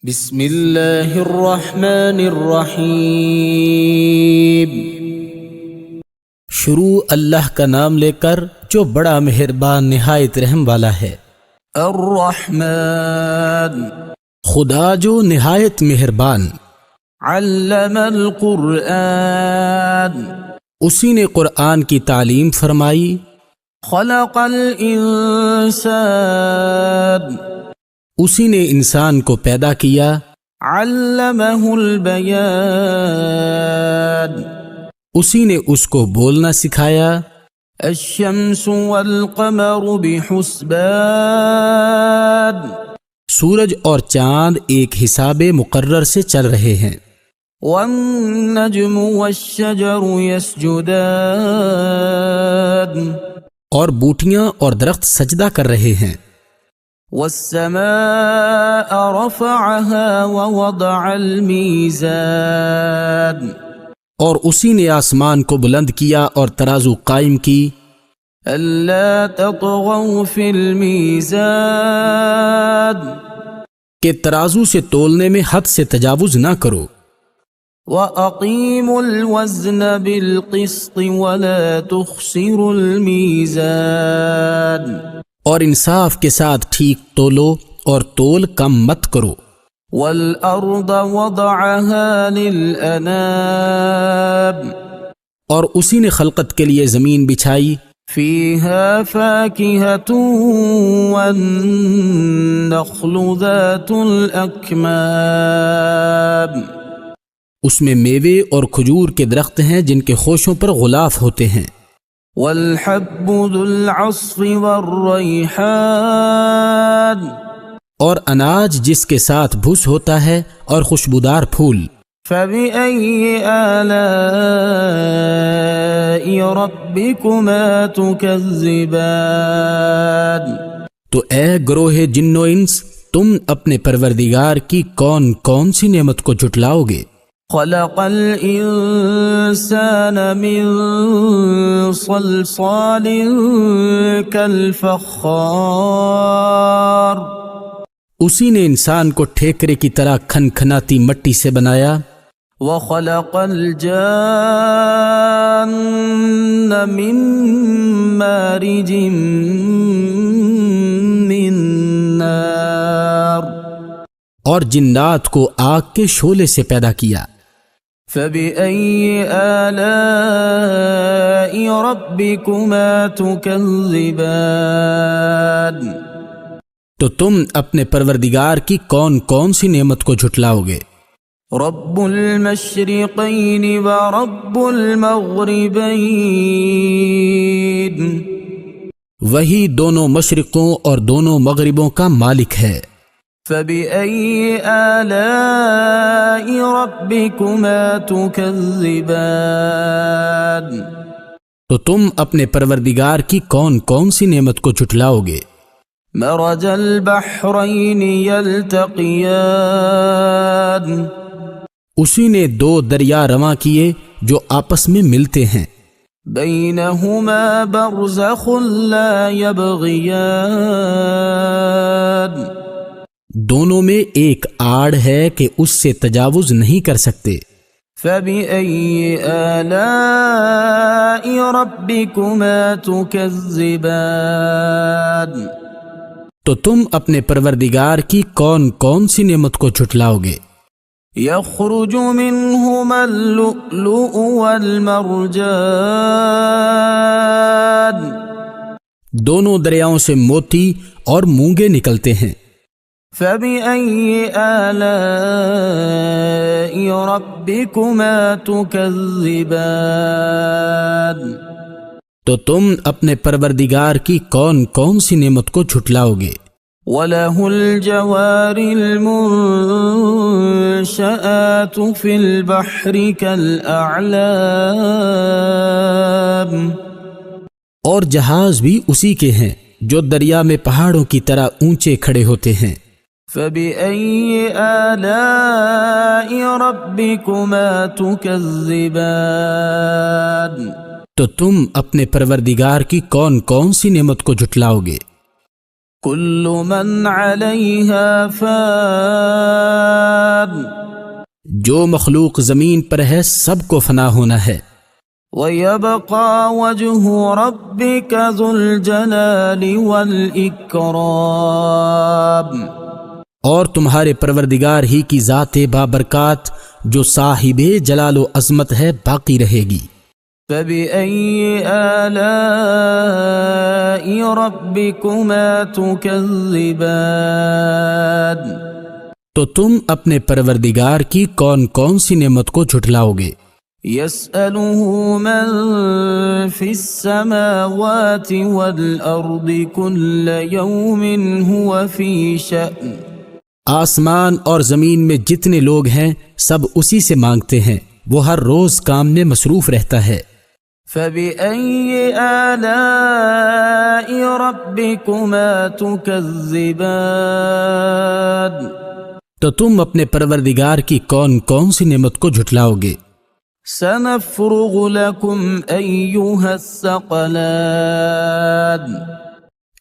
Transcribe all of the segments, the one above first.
بسم اللہ الرحمن الرحیم۔ شروع اللہ کا نام لے کر جو بڑا مہربان نہایت رحم والا ہے۔ الرحمن، خدا جو نہایت مہربان۔ علم القرآن، اسی نے قرآن کی تعلیم فرمائی۔ خلق الانسان، اسی نے انسان کو پیدا کیا۔ علمہ البیان، اسی نے اس کو بولنا سکھایا۔ الشمس والقمر بحسبان، سورج اور چاند ایک حساب مقرر سے چل رہے ہیں۔ والنجم والشجر يسجدان، اور بوٹیاں اور درخت سجدہ کر رہے ہیں۔ والسماء رفعها ووضع الميزان، اور اسی نے آسمان کو بلند کیا اور ترازو قائم کی۔ الا تطغوا في الميزان، کہ ترازو سے تولنے میں حد سے تجاوز نہ کرو۔ وَأَقِيمُوا الْوَزْنَ بِالْقِسْطِ وَلَا تُخْسِرُوا الْمِيزَانَ، اور انصاف کے ساتھ ٹھیک تولو اور تول کم مت کرو۔ وَالْأَرْضَ وَضَعَهَا لِلْأَنَامِ، اور اسی نے خلقت کے لیے زمین بچھائی۔ فِيهَا فَاكِهَةٌ وَالنَّخْلُ ذَاتُ الْأَكْمَامِ، اس میں میوے اور کھجور کے درخت ہیں جن کے خوشوں پر غلاف ہوتے ہیں۔ والحب ذو العصف والریحان، اور اناج جس کے ساتھ بھس ہوتا ہے اور خوشبودار پھول۔ فبأي آلاء ربكما تكذبان، تو اے گروہ جن و انس، تم اپنے پروردگار کی کون کون سی نعمت کو جھٹلاؤ گے؟ خلق الانسان من صلصال کالفخار، اسی نے انسان کو ٹھیکرے کی طرح کھنکھناتی مٹی سے بنایا۔ وخلق الجان من مارج من نار، اور جنات کو آگ کے شعلے سے پیدا کیا۔ فَبِأَيِّ آلَاءِ رَبِّكُمَا تُكَذِّبَانِ، تو تم اپنے پروردگار کی کون کون سی نعمت کو جھٹلاؤ گے؟ رب المشرقین ورب المغربین، وہی دونوں مشرقوں اور دونوں مغربوں کا مالک ہے۔ فَبِأَيِّ آلَاءِ رَبِّكُمَا تُكَذِّبَانِ، تو تم اپنے پروردگار کی کون کون سی نعمت کو جھٹلاؤ گے؟ مرج البحرین یلتقیان، اسی نے دو دریا رواں کیے جو آپس میں ملتے ہیں۔ بینہما برزخ لا یبغیان، دونوں میں ایک آڑ ہے کہ اس سے تجاوز نہیں کر سکتے۔ فَبِأَيِّ آلَاءِ رَبِّكُمَا تُكَذِّبَانِ، تو تم اپنے پروردگار کی کون کون سی نعمت کو جھٹلاؤ گے؟ يَخْرُجُ مِنْهُمَا اللُّؤْلُؤُ وَالْمَرْجَانُ، دونوں دریاؤں سے موتی اور مونگے نکلتے ہیں۔ فَبِأَيِّ آلَاءِ رَبِّكُمَا تُكَذِّبَانِ، تو تم اپنے پروردگار کی کون کون سی نعمت کو جھٹلاؤ گے؟ وَلَهُ الْجَوَارِ الْمُنشَآتُ فِي الْبَحْرِ كَالْأَعْلَامِ، اور جہاز بھی اسی کے ہیں جو دریا میں پہاڑوں کی طرح اونچے کھڑے ہوتے ہیں۔ فَبِأَيِّ آلَاءِ رَبِّكُمَا تُكَذِّبَانِ، تو تم اپنے پروردگار کی کون کون سی نعمت کو جھٹلاؤ گے؟ کل من علیہا فان، جو مخلوق زمین پر ہے سب کو فنا ہونا ہے. وَيَبْقَى وَجْهُ رَبِّكَ ذُو الْجَلَالِ وَالْإِكْرَامِ. اور تمہارے پروردگار ہی کی ذات بابرکات جو صاحب جلال و عظمت ہے باقی رہے گی. فَبِأَيِّ آلَاءِ رَبِّكُمَا تُكَذِّبَانِ. تو تم اپنے پروردگار کی کون کون سی نعمت کو جھٹلاؤ گے؟ يَسْأَلُهُ مَن فِي السَّمَاوَاتِ وَالْأَرْضِ كُلَّ يَوْمٍ هُوَ فِي شَأْنٍ. آسمان اور زمین میں جتنے لوگ ہیں سب اسی سے مانگتے ہیں، وہ ہر روز کام میں مصروف رہتا ہے. فَبِأَيِّ آلَاءِ رَبِّكُمَا تُكَذِّبَانِ. تو تم اپنے پروردگار کی کون کون سی نعمت کو جھٹلاؤ گے؟ سَنَفْرُغُ لَكُمْ أَيُّهَا الثَّقَلَانِ.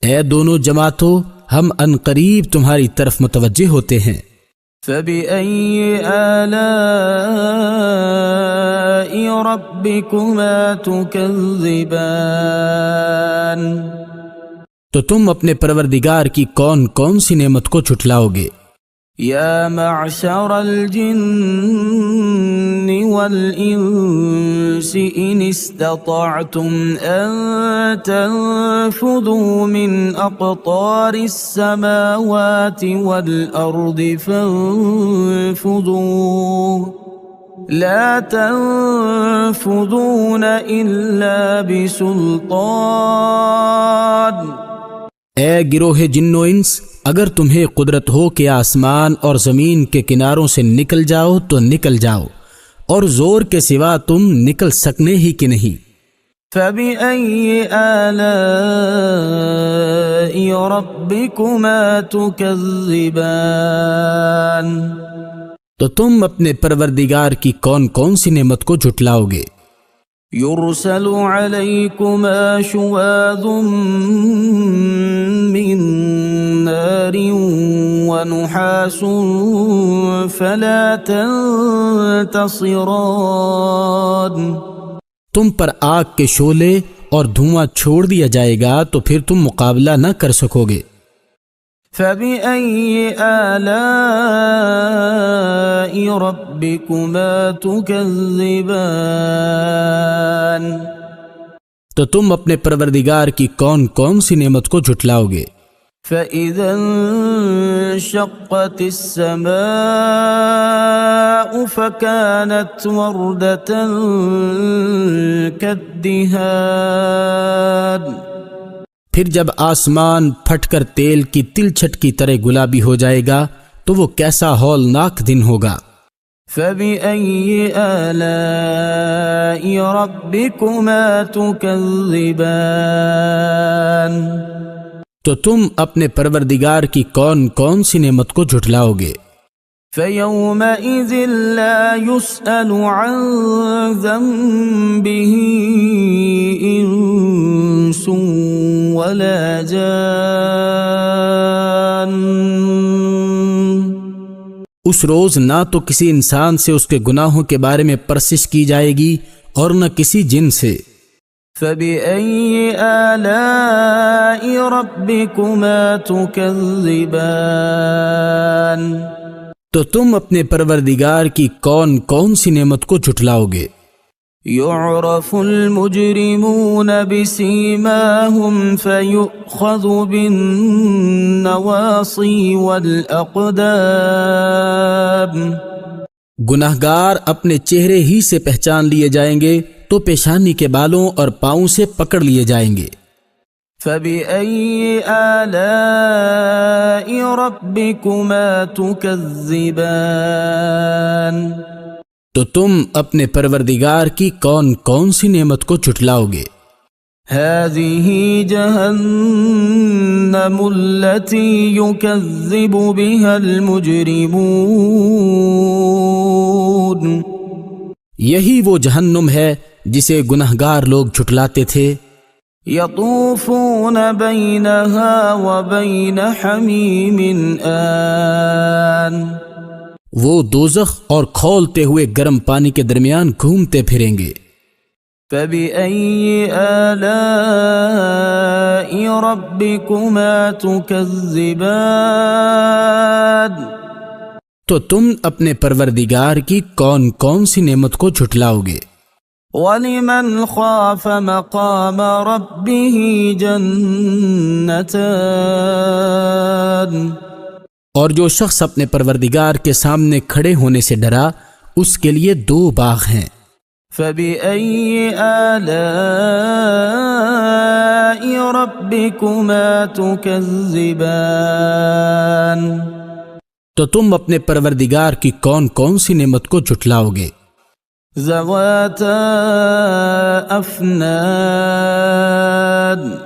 اے دونوں جماعتوں، ہم عنقریب تمہاری طرف متوجہ ہوتے ہیں. فَبِأَيِّ آلَاءِ رَبِّكُمَا تُكَذِّبَانِ. تو تم اپنے پروردگار کی کون کون سی نعمت کو جھٹلاؤ گے؟ یا معشر الجن والانس ان استطعتم ان تنفذوا من اقطار السماوات والارض فانفذوا لا تنفذون الا بسلطان. اے گروہ جن و انس، اگر تمہیں قدرت ہو کہ آسمان اور زمین کے کناروں سے نکل جاؤ تو نکل جاؤ، اور زور کے سوا تم نکل سکنے ہی کہ نہیں. فَبِأَيِّ آلَاءِ رَبِّكُمَا تُكَذِّبَانِ. تو تم اپنے پروردگار کی کون کون سی نعمت کو جھٹلاؤ گے؟ يرسل عليكما شواظ من نار ونحاس فلا تنتصران. تم پر آگ کے شعلے اور دھواں چھوڑ دیا جائے گا تو پھر تم مقابلہ نہ کر سکو گے. فَبِأَيِّ آلَاءِ رَبِّكُمَا تُكَذِّبَانِ. تو تم اپنے پروردگار کی کون کون سی نعمت کو جھٹلاؤ گے؟ فَإِذَا انشَقَّتِ السَّمَاءُ فَكَانَتْ وَرْدَةً كَالدِّهَانِ. پھر جب آسمان پھٹ کر تیل کی تل چھٹ کی طرح گلابی ہو جائے گا تو وہ کیسا ہولناک دن ہوگا. فَبِأَيِّ آلَاءِ رَبِّكُمَا تُكَذِّبَانِ. تو تم اپنے پروردگار کی کون کون سی نعمت کو جھٹلاؤ گے؟ فَيَوْمَئِذٍ لَا يُسْأَلُ عَنْ ذَنبِهِ إِنسٌ وَلَا جَانٌ. اس روز نہ تو کسی انسان سے اس کے گناہوں کے بارے میں پرسش کی جائے گی اور نہ کسی جن سے. فَبِأَيِّ آلَاءِ رَبِّكُمَا تُكَذِّبَانِ. تو تم اپنے پروردگار کی کون کون سی نعمت کو جھٹلاؤ گے؟ يُعْرَفُ الْمُجْرِمُونَ بِسِيمَاهُمْ فَيُؤْخَذُ بِالنَّوَاصِي وَالْأَقْدَامِ. گناہگار اپنے چہرے ہی سے پہچان لیے جائیں گے تو پیشانی کے بالوں اور پاؤں سے پکڑ لیے جائیں گے. فَبِأَيِّ آلَاءِ رَبِّكُمَا تُكَذِّبَانِ. تو تم اپنے پروردگار کی کون کون سی نعمت کو جھٹلاؤ گے؟ هَذِهِ جَهَنَّمُ الَّتِي يُكَذِّبُ بِهَا الْمُجْرِمُونَ. یہی وہ جہنم ہے جسے گناہگار لوگ جھٹلاتے تھے. يَطُوفُونَ بَيْنَهَا وَبَيْنَ حَمِيمٍ آنٍ. وہ دوزخ اور کھولتے ہوئے گرم پانی کے درمیان گھومتے پھریں گے۔ فبأي آلاء ربكما تكذبان؟ تو تم اپنے پروردگار کی کون کون سی نعمت کو جھٹلاؤ گے؟ وَلِمَنْ خَافَ مَقَامَ رَبِّهِ جَنَّتَانِ؟ اور جو شخص اپنے پروردگار کے سامنے کھڑے ہونے سے ڈرا اس کے لیے 2 باغ ہیں۔ فَبِأَيِّ آلَاءِ رَبِّكُمَا تُكَذِّبَانِ؟ تو تم اپنے پروردگار کی کون کون سی نعمت کو جھٹلاؤ گے؟ ذَوَاتَا أَفْنَانٍ؟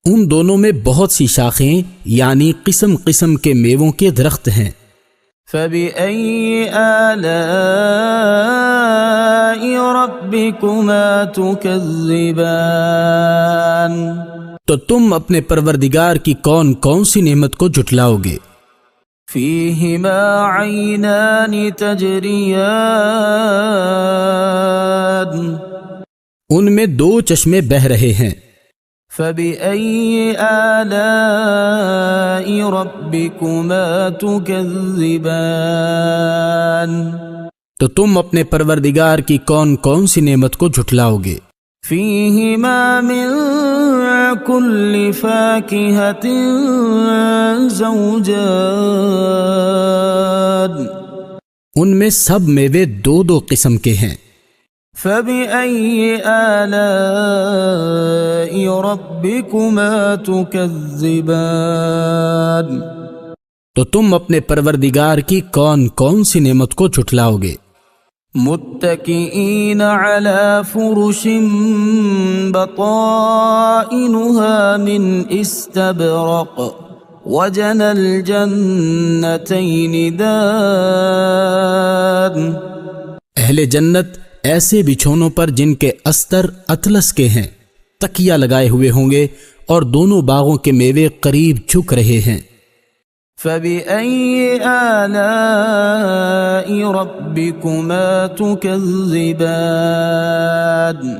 ان دونوں میں بہت سی شاخیں یعنی قسم قسم کے میووں کے درخت ہیں۔ فَبِأَيِّ آلَاءِ رَبِّكُمَا تُكَذِّبَانِ؟ تو تم اپنے پروردگار کی کون کون سی نعمت کو جھٹلاؤ گے؟ فِيهِمَا عَيْنَانِ تَجْرِيَانِ؟ ان میں 2 چشمے بہہ رہے ہیں۔ فَبِأَيِّ آلَاءِ رَبِّكُمَا تُكَذِّبَانِ؟ تو تم اپنے پروردگار کی کون کون سی نعمت کو جھٹلاؤ گے؟ فِيهِمَا مِن كُلِّ فَاكِهَةٍ زَوْجَانِ؟ ان میں سب میوے 2 قسم کے ہیں۔ فَبِأَيِّ آلَاءِ رَبِّكُمَا تُكَذِّبَانِ؟ تو تم اپنے پروردگار کی کون کون سی نعمت کو جھٹلاؤ گے؟ متكئين على فرش بطائنها من استبرق وجنى الجنتين دان؟ اہل جنت ایسے بچھونوں پر جن کے استر اطلس کے ہیں تکیہ لگائے ہوئے ہوں گے اور دونوں باغوں کے میوے قریب جھک رہے ہیں۔ فَبِأَيِّ آلَاءِ رَبِّكُمَا تُكَذِّبَانِ؟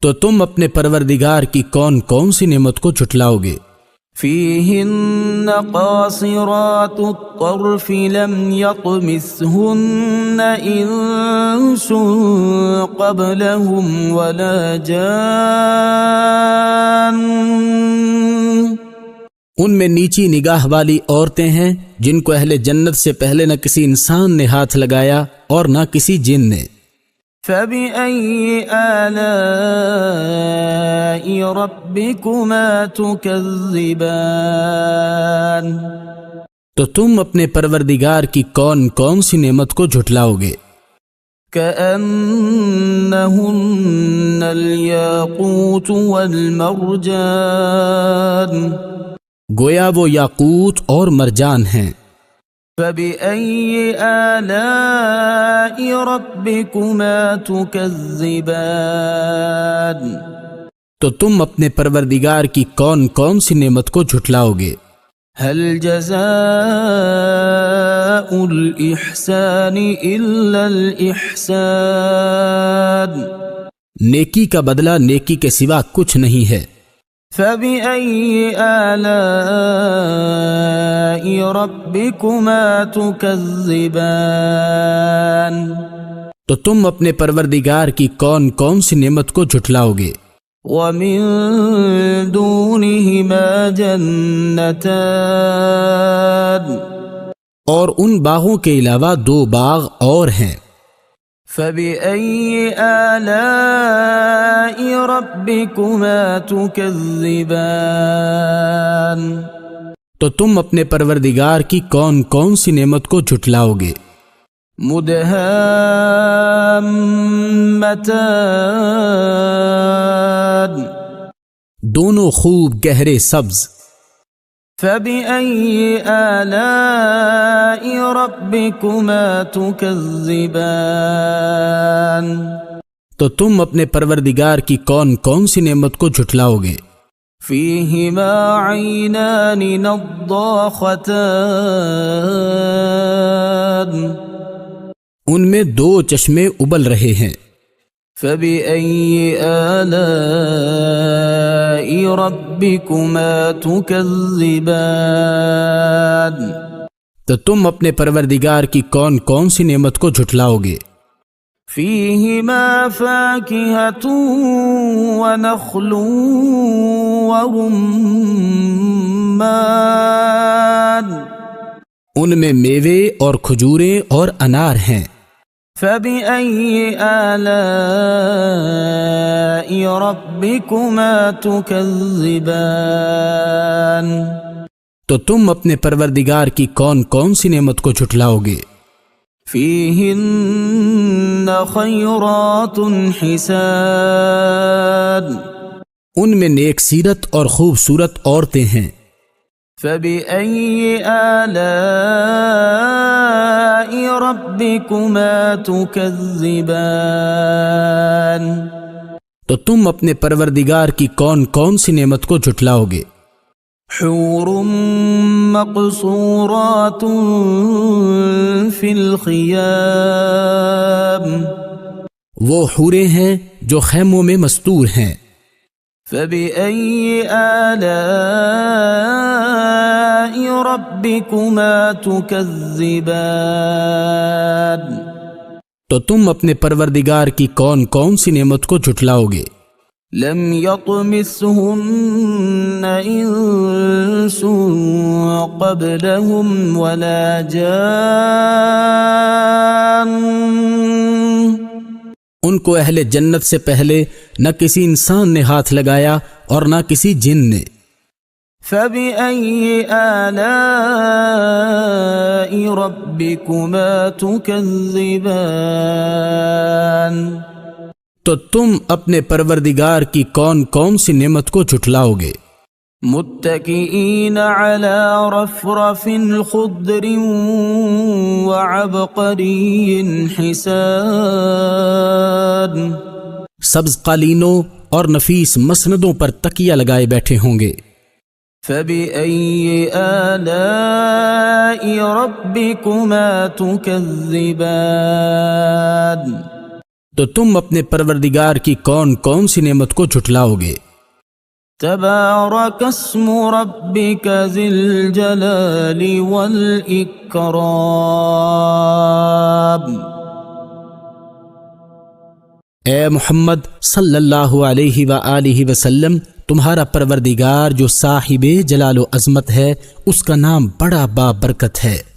تو تم اپنے پروردگار کی کون کون سی نعمت کو جھٹلاؤ گے؟ فِيهِنَّ قَاصِرَاتُ الطَّرْفِ لَمْ يَطْمِثْهُنَّ إِنسٌ قَبْلَهُمْ وَلَا جَانٌّ؟ ان میں نیچی نگاہ والی عورتیں ہیں جن کو اہل جنت سے پہلے نہ کسی انسان نے ہاتھ لگایا اور نہ کسی جن نے۔ فَبِأَيِّ آلَاءِ رَبِّكُمَا تُكَذِّبَانِ؟ تو تم اپنے پروردگار کی کون کون سی نعمت کو جھٹلاؤ گے؟ كَأَنَّهُنَّ الْيَاقُوتُ وَالْمَرْجَانُ؟ گویا وہ یاقوت اور مرجان ہیں۔ فَبِأَيِّ آلَاءِ رَبِّكُمَا تُكَذِّبَانِ؟ تو تم اپنے پروردگار کی کون کون سی نعمت کو جھٹلاؤ گے؟ هَلْ جَزَاءُ الْإِحْسَانِ إِلَّا الْإِحْسَانُ؟ نیکی کا بدلہ نیکی کے سوا کچھ نہیں ہے۔ فَبِأَيِّ آلَاءِ رَبِّكُمَا تُكَذِّبَانِ؟ تو تم اپنے پروردگار کی کون کون سی نعمت کو جھٹلاؤ گے؟ وَمِن دُونِهِمَا جَنَّتَانِ؟ اور ان باغوں کے علاوہ 2 باغ اور ہیں۔ فَبِأَيِّ آلَاءِ رَبِّكُمَا تُكَذِّبَانِ؟ تو تم اپنے پروردگار کی کون کون سی نعمت کو جھٹلاؤ گے؟ مُدْهَامَّتَانِ؟ دونوں خوب گہرے سبز۔ فَبِأَيِّ آلَاءِ رَبِّكُمَا تُكَذِّبَانِ؟ تو تم اپنے پروردگار کی کون کون سی نعمت کو جھٹلاؤ گے؟ فِيهِمَا عَيْنَانِ نَضَّاخَتَانِ؟ ان میں 2 چشمے ابل رہے ہیں۔ فبأي آلاء ربكما تكذبان تو تم اپنے پروردگار کی کون کون سی نعمت کو جھٹلاؤ گے؟ فيهما فاكهة ونخل ورمان ان میں میوے اور کھجوریں اور انار ہیں۔ فبأي آلاء ربكما تكذبان تو تم اپنے پروردگار کی کون کون سی نعمت کو جھٹلاؤ گے؟ فيهن خيرات حسان ان میں نیک سیرت اور خوبصورت عورتیں ہیں۔ فبأي آلاء ربكما تكذبان تو تم اپنے پروردگار کی کون کون سی نعمت کو جھٹلاؤ گے؟ حور مقصورات في الخيام وہ حوریں ہیں جو خیموں میں مستور ہیں۔ فبأي آلاء ربكما تكذبان تو تم اپنے پروردگار کی کون کون سی نعمت کو جھٹلاؤ گے؟ لم يطمثهن انس قبلهم ولا جان ان کو اہل جنت سے پہلے نہ کسی انسان نے ہاتھ لگایا اور نہ کسی جن نے۔ فبأي آلاء ربكما تكذبان تو تم اپنے پروردگار کی کون کون سی نعمت کو جھٹلاؤ گے؟ متكئين على رفرف خضر وعبقري حسان سبز قالینوں اور نفیس مسندوں پر تکیہ لگائے بیٹھے ہوں گے۔ فبأي آلاء ربكما تكذبان تو تم اپنے پروردگار کی کون کون سی نعمت کو جھٹلاؤ گے؟ تبارك اسم ربك ذي الجلال والإكرام اے محمد صلی اللہ علیہ وآلہ وسلم، تمہارا پروردگار جو صاحب جلال و عظمت ہے، اس کا نام بڑا بابرکت ہے۔